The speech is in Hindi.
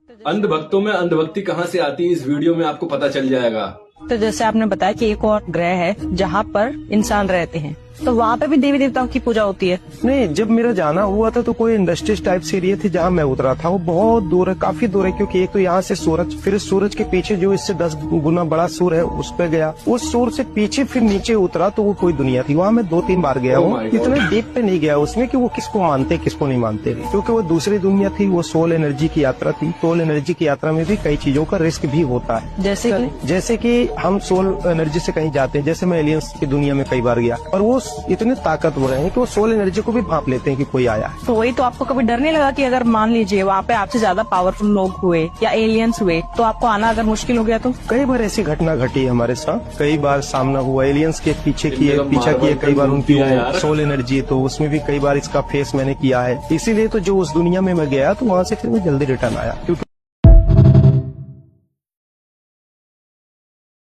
अंधभक्तों में अंधभक्ति कहाँ से आती है, इस वीडियो में आपको पता चल जाएगा। तो जैसे आपने बताया कि एक और ग्रह है जहाँ पर इंसान रहते हैं, तो वहाँ पे भी देवी देवताओं की पूजा होती है। नहीं, जब मेरा जाना हुआ था तो कोई इंडस्ट्रीज टाइप से एरिया थी जहाँ मैं उतरा था, वो बहुत दूर है, काफी दूर है, क्योंकि एक तो यहाँ से सूरज, फिर सूरज के पीछे जो इससे 10 गुना बड़ा सूर है उस पे गया, उस सूर से पीछे फिर नीचे उतरा तो वो कोई दुनिया थी। वहाँ मैं 2-3 बार गया हूँ, इतने डीप पे नहीं गया उसमें कि वो किसको मानते किसको नहीं मानते, क्योंकि वो दूसरी दुनिया थी, वो सोल एनर्जी की यात्रा थी। सोल एनर्जी की यात्रा में भी कई चीजों का रिस्क भी होता है, जैसे कि हम सोल एनर्जी से कहीं जाते हैं, जैसे मैं एलियंस की दुनिया में कई बार गया और वो इतने ताकतवर हैं कि वो सोल एनर्जी को भी भांप लेते हैं कि कोई आया है। तो वही तो, आपको कभी डर नहीं लगा कि अगर मान लीजिए वहाँ पे आपसे ज्यादा पावरफुल लोग हुए या एलियंस हुए तो आपको आना अगर मुश्किल हो गया तो? कई बार ऐसी घटना घटी हमारे साथ, कई बार सामना हुआ, एलियंस के पीछा किए कई बार उनकी सोल एनर्जी, तो उसमें भी कई बार इसका फेस मैंने किया है। इसीलिए तो जो उस दुनिया में मैं गया तो वहाँ से फिर मैं जल्दी रिटर्न आया, क्योंकि